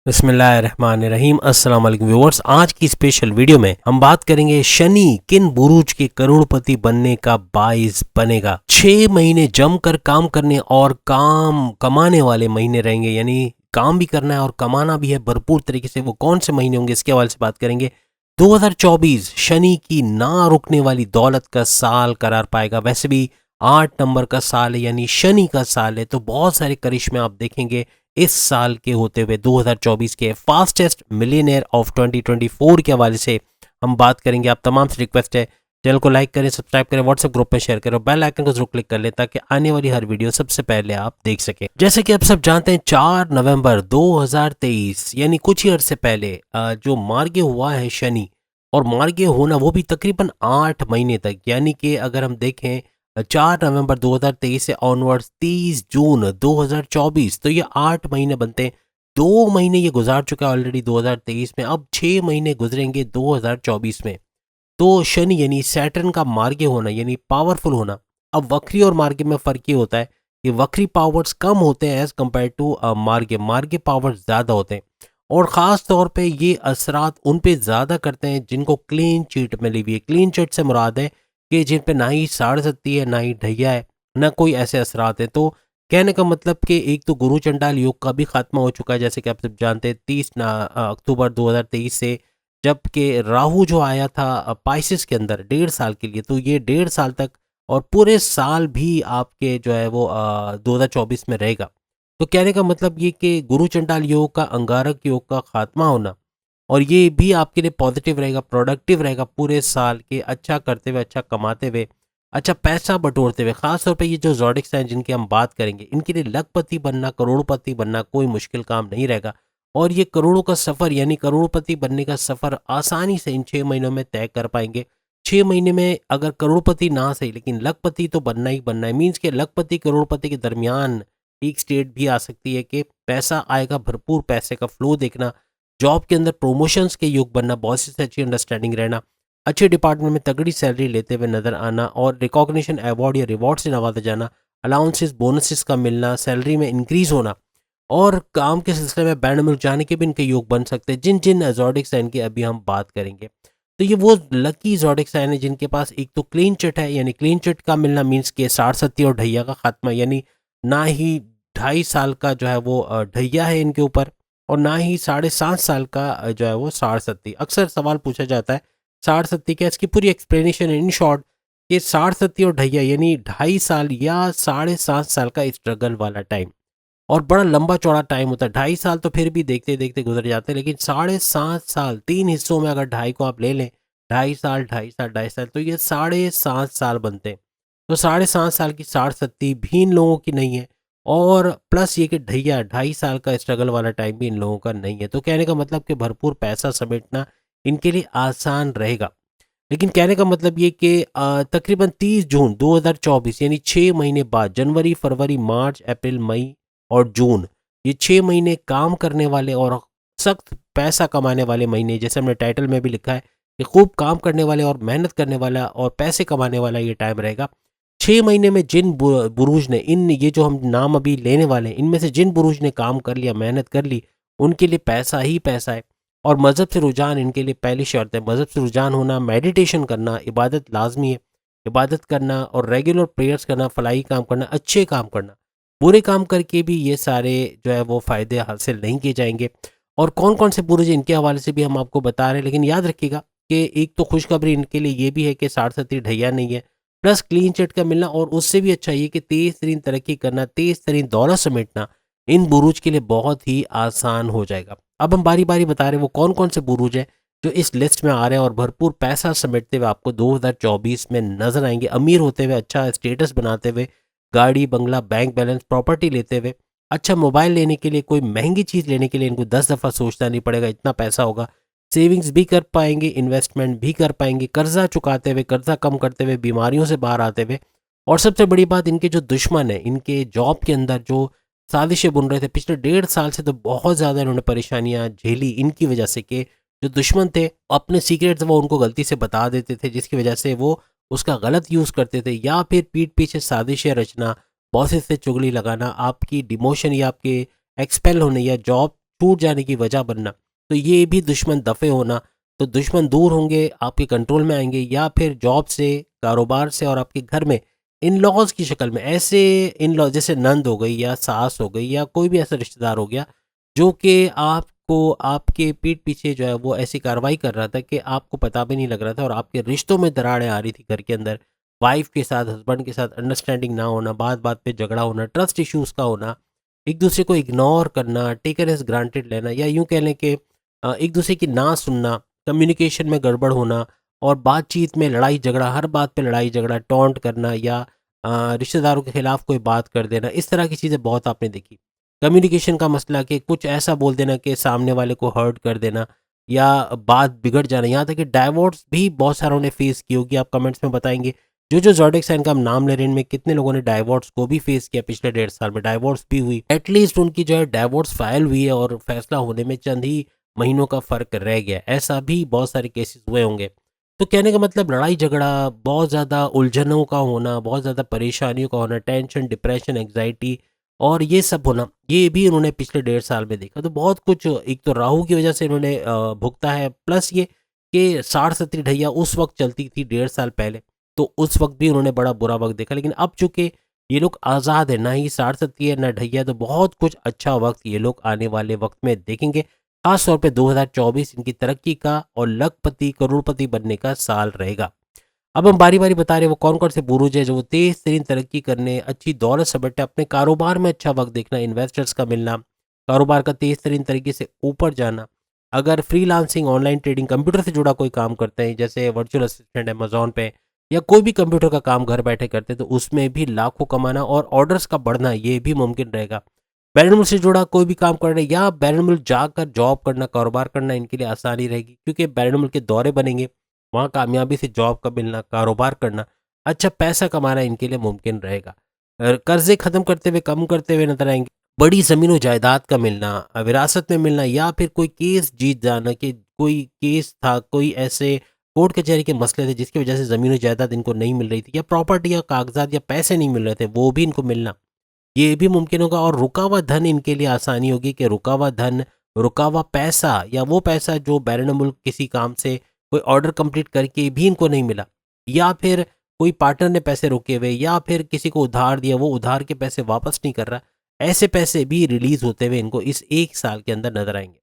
बिस्मिल्लाहिर्रहमानिर्रहीम। अस्सलाम वालेकुम व्यूअर्स। आज की स्पेशल वीडियो में हम बात करेंगे शनि किन बुरूज के करोड़पति बनने का बाइस बनेगा। 6 महीने जमकर काम करने और काम कमाने वाले महीने रहेंगे, यानी काम भी करना है और कमाना भी है भरपूर तरीके से। वो कौन से महीने होंगे इसके हवाले से बात करेंगे। 2024 शनि की ना रुकने वाली दौलत का साल करार पाएगा। वैसे भी 8 नंबर का साल है, यानी शनि का साल है, तो बहुत सारे करिश्मे आप देखेंगे इस साल के होते हुए। 2024 के फास्टेस्ट मिलियनेयर ऑफ 2024 के हवाले से हम बात करेंगे। आप तमाम से रिक्वेस्ट है, चैनल को लाइक करें, सब्सक्राइब करें, व्हाट्सएप ग्रुप में शेयर करें, बेल आइकन को जरूर क्लिक कर लें ताकि आने वाली हर वीडियो सबसे पहले आप देख सकें। जैसे कि आप सब जानते हैं 4 नवंबर 2023 यानी कुछ ही अर्से पहले जो मार्गे हुआ है शनि, और मार्गे होना वो भी तकरीबन 8 महीने तक, यानी कि अगर हम देखें 4 नवंबर 2023 से ऑनवर्ड्स 30 जून 2024, तो ये 8 महीने बनते हैं। 2 महीने ये गुजार चुका है ऑलरेडी 2023 में, अब 6 महीने गुजरेंगे 2024 में। तो शनि यानी सैटर्न का मार्गे होना यानी पावरफुल होना। अब वक्री और मार्गे में फ़र्क ये होता है कि वक्री पावर्स कम होते हैं एज़ कम्पेयर टू मार्गे, मार्गे पावर्स ज़्यादा होते हैं। और ख़ास तौर पे ये असरात उन पे ज़्यादा करते हैं जिनको क्लीन चिट मिली हुई है। क्लीन चिट से मुराद है कि जिन पे ना ही साढ़ सत्ती है, ना ही ढैया है, ना कोई ऐसे असरात हैं। तो कहने का मतलब कि एक तो गुरु चंडाल योग का भी खात्मा हो चुका है, जैसे कि आप सब जानते हैं 30 अक्टूबर 2023 से, जबकि राहु जो आया था पाइसिस के अंदर 1.5 साल के लिए, तो ये 1.5 साल तक और पूरे साल भी आपके जो है वो 2024 में रहेगा। तो कहने का मतलब ये कि गुरु चंडाल योग का, अंगारक योग का खात्मा होना, और ये भी आपके लिए पॉजिटिव रहेगा, प्रोडक्टिव रहेगा पूरे साल के, अच्छा करते हुए, अच्छा कमाते हुए, अच्छा पैसा बटोरते हुए। खास तौर पे ये जो ज़ोडिक्स हैं जिनकी हम बात करेंगे, इनके लिए लखपति बनना, करोड़पति बनना कोई मुश्किल काम नहीं रहेगा। और ये करोड़ों का सफ़र यानी करोड़पति बनने का सफ़र आसानी से इन 6 महीनों में तय कर पाएंगे। 6 महीने में अगर करोड़पति ना सही लेकिन लखपति तो बनना ही बनना है। मीन्स के लखपति करोड़पति के दरमियान एक स्टेट भी आ सकती है कि पैसा आएगा, भरपूर पैसे का फ्लो देखना, जॉब के अंदर प्रमोशंस के योग बनना, बॉस से अच्छी अंडरस्टैंडिंग रहना, अच्छे डिपार्टमेंट में तगड़ी सैलरी लेते हुए नजर आना, और रिकॉग्निशन, अवार्ड या रिवॉर्ड से नवाजा जाना, अलाउंसेस, बोनसेस का मिलना, सैलरी में इंक्रीज होना, और काम के सिलसिले में बैंड मिल जाने के भी इनके योग बन सकते हैं। जिन जिन ज़ोडिक साइन की अभी हम बात करेंगे, तो ये वो लकी ज़ोडिक साइन है जिनके पास एक तो क्लीन चिट है, यानी क्लीन चिट का मिलना मीन्स के साढ़ सत्ती और ढैया का खात्मा, यानी ना ही 2.5 साल का जो है वो ढैया है इनके ऊपर, और ना ही 7.5 साल का जो है वो साढ़ सत्ती। अक्सर सवाल पूछा जाता है साढ़ सत्ती क्या, इसकी पूरी एक्सप्लेनेशन है इन शॉर्ट कि साढ़ सत्ती और ढैया यानी 2.5 साल या 7.5 साल का स्ट्रगल वाला टाइम, और बड़ा लंबा चौड़ा टाइम होता है। 2.5 साल तो फिर भी देखते देखते गुजर जाते हैं, लेकिन 7.5 साल 3 हिस्सों में अगर ढाई को आप ले लें, 2.5 साल 2.5 साल 2.5 साल, तो ये 7.5 साल बनते हैं। तो 7.5 साल की साढ़ सत्ती भी इन लोगों की नहीं है, और प्लस ये कि ढैया 2.5 साल का स्ट्रगल वाला टाइम भी इन लोगों का नहीं है। तो कहने का मतलब कि भरपूर पैसा समेटना इनके लिए आसान रहेगा। लेकिन कहने का मतलब ये कि तकरीबन 30 जून 2024 यानी 6 महीने बाद, जनवरी, फरवरी, मार्च, अप्रैल, मई और जून, ये 6 महीने काम करने वाले और सख्त पैसा कमाने वाले महीने, जैसे हमने टाइटल में भी लिखा है कि खूब काम करने वाले और मेहनत करने वाला और पैसे कमाने वाला ये टाइम रहेगा। 6 महीने में जिन बुरूज ने, इन ये जो हम नाम अभी लेने वाले हैं, इनमें से जिन बुरूज ने काम कर लिया, मेहनत कर ली, उनके लिए पैसा ही पैसा है। और मज़हब से रुझान इनके लिए पहली शर्त है। मज़हब से रुझान होना, मेडिटेशन करना, इबादत लाजमी है। इबादत करना और रेगुलर प्रेयर्स करना, फलाही काम करना, अच्छे काम करना। बुरे काम करके भी ये सारे जो है वो फ़ायदे हासिल नहीं किए जाएंगे। और कौन कौन से बुरुज इनके हवाले से भी हम आपको बता रहे हैं, लेकिन याद रखिएगा कि एक तो खुशखबरी इनके लिए ये भी है कि साढ़ सत्ती ढैया नहीं है, प्लस क्लीन चिट का मिलना, और उससे भी अच्छा ये कि तेज़ तरीन तरक्की करना, तेज़ तरीन दौलत समेटना इन बुरूज के लिए बहुत ही आसान हो जाएगा। अब हम बारी बारी बता रहे हैं वो कौन कौन से बुरूज हैं जो इस लिस्ट में आ रहे हैं और भरपूर पैसा समेटते हुए आपको 2024 में नजर आएंगे, अमीर होते हुए, अच्छा स्टेटस बनाते हुए, गाड़ी, बंगला, बैंक बैलेंस, प्रॉपर्टी लेते हुए, अच्छा मोबाइल लेने के लिए, कोई महंगी चीज़ लेने के लिए इनको 10 दफ़ा सोचना नहीं पड़ेगा, इतना पैसा होगा। सेविंग्स भी कर पाएंगे, इन्वेस्टमेंट भी कर पाएंगे, कर्जा चुकाते हुए, कर्जा कम करते हुए, बीमारियों से बाहर आते हुए। और सबसे बड़ी बात, इनके जो दुश्मन है, इनके जॉब के अंदर जो साजिशें बुन रहे थे पिछले 1.5 साल से, तो बहुत ज़्यादा इन्होंने परेशानियां झेली इनकी वजह से कि जो दुश्मन थे अपने सीक्रेट्स वो उनको गलती से बता देते थे, जिसकी वजह से वो उसका गलत यूज़ करते थे, या फिर पीठ पीछे साजिशें रचना, बॉसेस से चुगली लगाना, आपकी डिमोशन या आपके एक्सपेल होने या जॉब छूट जाने की वजह बनना, तो ये भी दुश्मन दफ़े होना। तो दुश्मन दूर होंगे, आपके कंट्रोल में आएंगे, या फिर जॉब से, कारोबार से, और आपके घर में इन लॉज की शक्ल में ऐसे इन लॉ जैसे नंद हो गई या सास हो गई या कोई भी ऐसा रिश्तेदार हो गया जो कि आपको आपके पीठ पीछे जो है वो ऐसी कार्रवाई कर रहा था कि आपको पता भी नहीं लग रहा था, और आपके रिश्तों में दरारें आ रही थी घर के अंदर। वाइफ के साथ, हस्बैंड के साथ अंडरस्टैंडिंग ना होना, बात बात पे झगड़ा होना, ट्रस्ट इश्यूज का होना, एक दूसरे को इग्नोर करना, टेकन एज ग्रांटेड लेना, या यूं कह लें कि एक दूसरे की ना सुनना, कम्युनिकेशन में गड़बड़ होना, और बातचीत में लड़ाई झगड़ा, हर बात पे लड़ाई झगड़ा, टॉन्ट करना, या रिश्तेदारों के खिलाफ कोई बात कर देना, इस तरह की चीज़ें बहुत आपने देखी। कम्युनिकेशन का मसला कि कुछ ऐसा बोल देना कि सामने वाले को हर्ट कर देना, या बात बिगड़ जाना, यहाँ तक कि डाइवोर्स भी बहुत सारों ने फेस की होगी। आप कमेंट्स में बताएंगे जो ज़ोडिएक साइन का हम नाम ले रहे हैं, इनमें कितने लोगों ने डाइवोर्स को भी फेस किया, पिछले 1.5 साल में डाइवोर्स भी हुई, एटलीस्ट उनकी जो है डाइवोर्स फाइल हुई है और फैसला होने में चंद ही महीनों का फ़र्क रह गया। ऐसा भी बहुत सारे केसेस हुए होंगे। तो कहने का मतलब लड़ाई झगड़ा, बहुत ज़्यादा उलझनों का होना, बहुत ज़्यादा परेशानियों का होना, टेंशन, डिप्रेशन, एंग्जाइटी, और ये सब होना, ये भी उन्होंने पिछले 1.5 साल में देखा। तो बहुत कुछ, एक तो राहु की वजह से इन्होंने भुगता है, प्लस ये कि 60-70 ढैया उस वक्त चलती थी 1.5 साल पहले, तो उस वक्त भी उन्होंने बड़ा बुरा वक्त देखा। लेकिन अब चूंकि ये लोग आज़ाद है, ना ही 60-70 है ना ढैया, तो बहुत कुछ अच्छा वक्त ये लोग आने वाले वक्त में देखेंगे। खास तौर पे 2024 इनकी तरक्की का और लखपति करोड़पति बनने का साल रहेगा। अब हम बारी बारी बता रहे हैं वो कौन कौन से बुरुज है जो वो तेज तरीन तरक्की करने, अच्छी दौलत समेटने, अपने कारोबार में अच्छा वक्त देखना, इन्वेस्टर्स का मिलना, कारोबार का तेज तरीन तरीके से ऊपर जाना। अगर फ्रीलांसिंग, ऑनलाइन ट्रेडिंग, कंप्यूटर से जुड़ा कोई काम करते हैं, जैसे वर्चुअल असिस्टेंट अमेजोन पे, या कोई भी कंप्यूटर का काम घर बैठे करते हैं, तो उसमें भी लाखों कमाना और ऑर्डर्स का बढ़ना ये भी मुमकिन रहेगा। बैरन मुल्क से जुड़ा कोई भी काम करना या बैरन मुल्क जाकर जॉब करना, कारोबार करना, इनके लिए आसानी रहेगी, क्योंकि बैरन मुल्क के दौरे बनेंगे, वहाँ कामयाबी से जॉब का मिलना, कारोबार करना, अच्छा पैसा कमाना इनके लिए मुमकिन रहेगा। कर्जे खत्म करते हुए, कम करते हुए नजर आएंगे। बड़ी ज़मीन और जायदाद का मिलना, विरासत में मिलना, या फिर कोई केस जीत जाना कि कोई केस था, कोई ऐसे कोर्ट कचहरी के मसले थे जिसकी वजह से ज़मीन और जायदाद इनको नहीं मिल रही थी, या प्रॉपर्टी या कागजात या पैसे नहीं मिल रहे थे, वो भी इनको मिलना, ये भी मुमकिन होगा। और रुका हुआ धन इनके लिए आसानी होगी कि रुका हुआ धन, रुका हुआ पैसा, या वो पैसा जो बैरन मुल्क किसी काम से कोई ऑर्डर कंप्लीट करके भी इनको नहीं मिला, या फिर कोई पार्टनर ने पैसे रोके हुए, या फिर किसी को उधार दिया, वो उधार के पैसे वापस नहीं कर रहा, ऐसे पैसे भी रिलीज होते हुए इनको इस 1 साल के अंदर नजर आएंगे।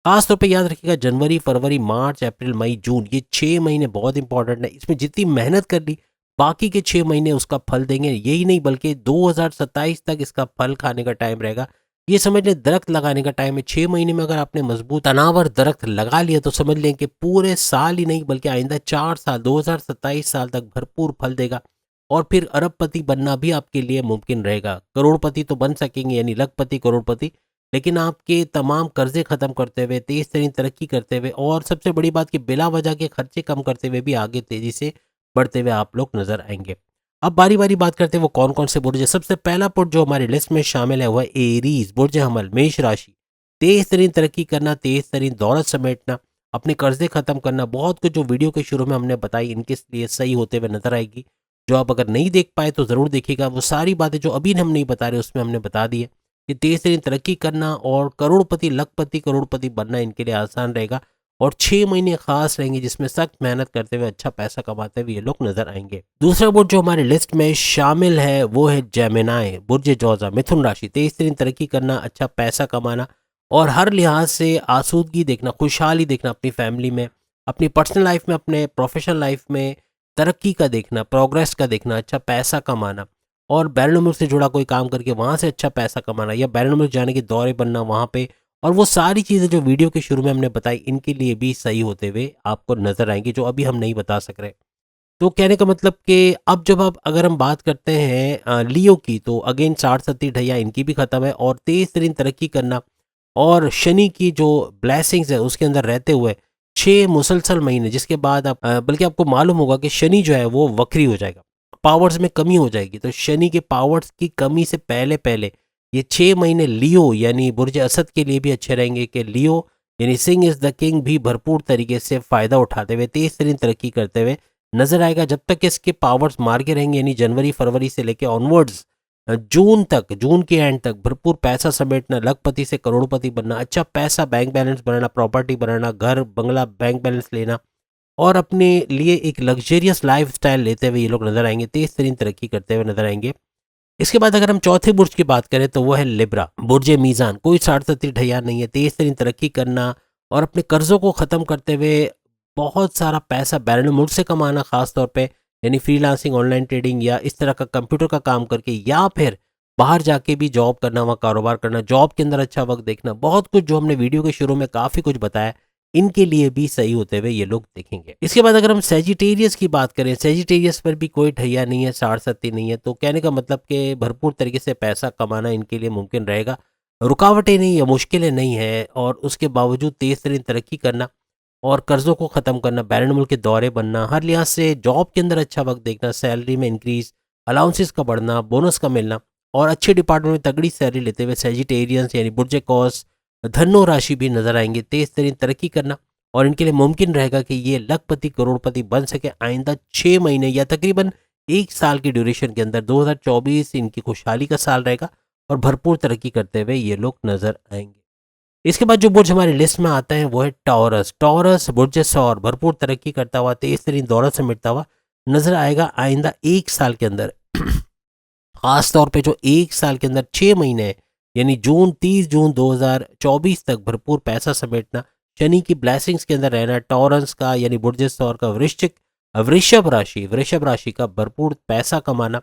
खास तौर पे याद रखिएगा, जनवरी, फरवरी, मार्च, अप्रैल, मई, जून, ये 6 महीने बहुत इंपॉर्टेंट है। इसमें जितनी मेहनत कर ली, बाकी के 6 महीने उसका फल देंगे। यही नहीं बल्कि 2027 तक इसका फल खाने का टाइम रहेगा। ये समझ लें दरख्त लगाने का टाइम है। 6 महीने में अगर आपने मजबूत तनावर दरख्त लगा लिया तो समझ लें कि पूरे साल ही नहीं बल्कि आइंदा 4 साल, 2027 साल तक भरपूर फल देगा, और फिर अरबपति बनना भी आपके लिए मुमकिन रहेगा। करोड़पति तो बन सकेंगे, यानी लखपति करोड़पति, लेकिन आपके तमाम कर्जे खत्म करते हुए, तेज तरीन तरक्की करते हुए, और सबसे बड़ी बात कि बिला वजह के खर्चे कम करते हुए भी आगे तेजी से बढ़ते हुए आप लोग नजर आएंगे। अब बारी बारी बात करते हैं वो कौन कौन से बुर्ज है। सबसे पहला बुर्ज जो हमारी लिस्ट में शामिल है वह एरीज, बुर्ज हमल, मेष राशि। तेज तरीन तरक्की करना, तेज तरीन दौलत समेटना, अपने कर्जे खत्म करना, बहुत कुछ जो वीडियो के शुरू में हमने बताई इनके लिए सही होते हुए नजर आएगी। जो आप अगर नहीं देख पाए तो ज़रूर देखिएगा। वो सारी बातें जो अभी हम नहीं बता रहे उसमें हमने बता दी है कि तेज तरीन तरक्की करना और करोड़पति, लखपति, करोड़पति बनना इनके लिए आसान रहेगा, और 6 महीने खास रहेंगे जिसमें सख्त मेहनत करते हुए अच्छा पैसा कमाते हुए ये लोग नजर आएंगे। दूसरा बुर्ज जो हमारी लिस्ट में शामिल है वो है जेमिनाई, बुर्ज जौजा, मिथुन राशि। तेज तरीन तरक्की करना, अच्छा पैसा कमाना, और हर लिहाज से आसूदगी देखना, खुशहाली देखना अपनी फैमिली में, अपनी पर्सनल लाइफ में, अपने प्रोफेशनल लाइफ में तरक्की का देखना, प्रोग्रेस का देखना, अच्छा पैसा कमाना, और बैरन मुल्क से जुड़ा कोई काम करके वहाँ से अच्छा पैसा कमाना, या बैरन मुल्क जाने के दौरे बनना वहाँ पे, और वो सारी चीज़ें जो वीडियो के शुरू में हमने बताई इनके लिए भी सही होते हुए आपको नजर आएंगे, जो अभी हम नहीं बता सक रहे। तो कहने का मतलब कि अब जब आप अगर हम बात करते हैं लियो की, तो अगेन 60-70 ढैया इनकी भी खत्म है, और तेज तरीन तरक्की करना, और शनि की जो ब्लेसिंग्स है उसके अंदर रहते हुए 6 मुसलसल महीने, जिसके बाद आप बल्कि आपको मालूम होगा कि शनि जो है वो वक्री हो जाएगा, पावर्स में कमी हो जाएगी। तो शनि के पावर्स की कमी से पहले पहले ये 6 महीने लियो यानी बुर्ज असद के लिए भी अच्छे रहेंगे, कि लियो यानी सिंह इज द किंग भी भरपूर तरीके से फायदा उठाते हुए तेज तरीन तरक्की करते हुए नजर आएगा। जब तक इसके पावर्स मार के रहेंगे, यानी जनवरी फरवरी से लेकर ऑनवर्ड्स जून तक, जून के एंड तक भरपूर पैसा समेटना, लखपति से करोड़पति बनना, अच्छा पैसा बैंक बैलेंस बनाना, प्रॉपर्टी बनाना, घर बंगला बैंक बैलेंस लेना और अपने लिए एक लग्जरियस लाइफस्टाइल लेते हुए ये लोग नजर आएंगे, तेज तरीन तरक्की करते हुए नजर आएंगे। इसके बाद अगर हम चौथे बुर्ज की बात करें तो वो है लिब्रा, बुर्ज मीज़ान। कोई 60 ढैया नहीं है, तेज तरीन तरक्की करना और अपने कर्जों को ख़त्म करते हुए बहुत सारा पैसा बैरन मुल्क से कमाना, खास तौर पे यानी फ्रीलांसिंग, ऑनलाइन ट्रेडिंग या इस तरह का कंप्यूटर का काम करके, या फिर बाहर जाके भी जॉब करना, वहाँ कारोबार करना, जॉब के अंदर अच्छा वक्त देखना, बहुत कुछ जो हमने वीडियो के शुरू में काफ़ी कुछ बताया, इनके लिए भी सही होते हुए ये लोग देखेंगे। इसके बाद अगर हम सेजिटेरियस की बात करें, सेजिटेरियस पर भी कोई ढैया नहीं है, 60 नहीं है, तो कहने का मतलब कि भरपूर तरीके से पैसा कमाना इनके लिए मुमकिन रहेगा, रुकावटें नहीं है, मुश्किलें नहीं है, और उसके बावजूद तेज तरीन तरक्की करना और कर्जों को ख़त्म करना, बैरन मुल्क के दौरे बनना, हर लिहाज से जॉब के अंदर अच्छा वक्त देखना, सैलरी में इंक्रीज, अलाउंसेस का बढ़ना, बोनस का मिलना और अच्छे डिपार्टमेंट में तगड़ी सैलरी लेते हुए सेजिटेरियंस यानी बुर्जे कौस धनो राशि भी नजर आएंगे, तेज तरीन तरक्की करना और इनके लिए मुमकिन रहेगा कि ये लखपति करोड़पति बन सके आइंदा 6 महीने या तकरीबन 1 साल की ड्यूरेशन के अंदर। 2024 इनकी खुशहाली का साल रहेगा और भरपूर तरक्की करते हुए ये लोग नजर आएंगे। इसके बाद जो बुर्ज हमारी लिस्ट में आता है वो है टॉरस। टॉरस बुर्ज सौर, भरपूर तरक्की करता हुआ, तेज तरीन दौलत समेटता हुआ नजर आएगा आइंदा 1 साल के अंदर। खास तौर पे जो 1 साल के अंदर 6 महीने यानी जून 30 जून 2024 तक भरपूर पैसा समेटना, शनि की ब्लेसिंग्स के अंदर रहना, टॉरस का यानी बुर्ज सौर का वृषभ राशि का भरपूर पैसा कमाना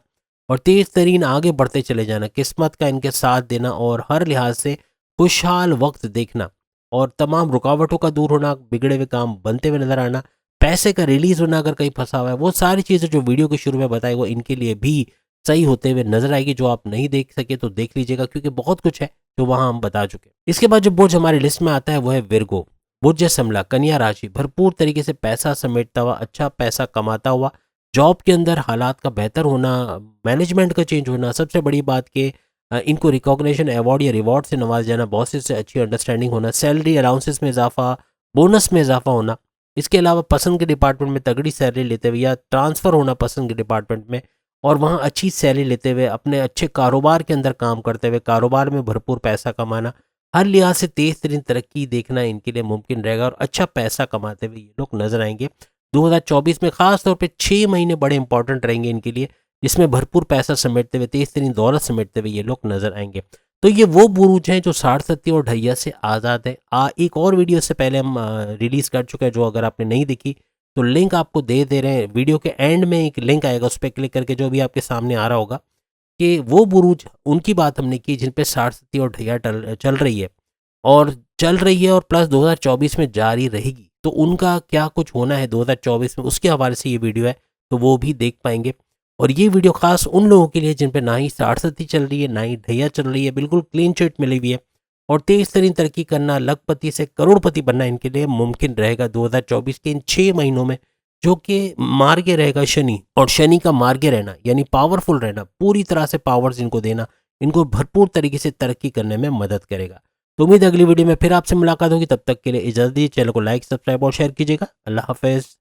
और तेज तरीन आगे बढ़ते चले जाना, किस्मत का इनके साथ देना और हर लिहाज से खुशहाल वक्त देखना और तमाम रुकावटों का दूर होना, बिगड़े हुए काम बनते हुए नजर आना, पैसे का रिलीज होना अगर कहीं फंसा हुआ है, वो सारी चीज़ें जो वीडियो के शुरू में बताई वो इनके लिए भी सही होते हुए नजर आएगी। जो आप नहीं देख सके तो देख लीजिएगा, क्योंकि बहुत कुछ है जो वहां हम बता चुके। इसके बाद जो बुर्ज हमारी लिस्ट में आता है वो है विर्गो, बुर्ज समला, कन्या राशि, भरपूर तरीके से पैसा समेटता हुआ, अच्छा पैसा कमाता हुआ, जॉब के अंदर हालात का बेहतर होना, मैनेजमेंट का चेंज होना, सबसे बड़ी बात के इनको रिकॉग्निशन, अवार्ड या रिवॉर्ड से नवाज जाना, बॉसेस से अच्छी अंडरस्टैंडिंग होना, सैलरी अलाउंसेस में इजाफा, बोनस में इजाफा होना, इसके अलावा पसंद के डिपार्टमेंट में तगड़ी सैलरी लेते हुए या ट्रांसफ़र होना पसंद के डिपार्टमेंट में और वहाँ अच्छी सैलरी लेते हुए अपने अच्छे कारोबार के अंदर काम करते हुए कारोबार में भरपूर पैसा कमाना, हर लिहाज से तेज तरीन तरक्की देखना इनके लिए मुमकिन रहेगा और अच्छा पैसा कमाते हुए ये लोग नजर आएंगे 2024 में। खास तौर पे 6 महीने बड़े इंपॉर्टेंट रहेंगे इनके लिए, जिसमें भरपूर पैसा समेटते हुए, तेज तरीन दौलत समेटते हुए ये लोग नजर आएंगे। तो ये वो बुरूज हैं जो 60 और ढैया से आज़ाद है। एक और वीडियो से पहले हम रिलीज कर चुके हैं, जो अगर आपने नहीं देखी तो लिंक आपको दे रहे हैं, वीडियो के एंड में एक लिंक आएगा, उस पर क्लिक करके जो भी आपके सामने आ रहा होगा कि वो बुरूज, उनकी बात हमने की जिन पे 60 और ढैया चल रही है और प्लस 2024 में जारी रहेगी, तो उनका क्या कुछ होना है 2024 में, उसके हवाले से ये वीडियो है, तो वो भी देख पाएंगे। और ये वीडियो खास उन लोगों के लिए जिन पे ना ही 60 चल रही है ना ही ढैया चल रही है, बिल्कुल क्लीन चिट मिली हुई है और तेज तरीन तरक्की करना, लखपति से करोड़पति बनना इनके लिए मुमकिन रहेगा 2024 के इन 6 महीनों में, जो कि मार्गे रहेगा शनि, और शनि का मार्गे रहना यानी पावरफुल रहना, पूरी तरह से पावर्स इनको देना, इनको भरपूर तरीके से तरक्की करने में मदद करेगा। तो उम्मीद अगली वीडियो में फिर आपसे मुलाकात होगी, तब तक के लिए इजाजत दीजिए। चैनल को लाइक, सब्सक्राइब और शेयर कीजिएगा। अल्लाह हाफिज।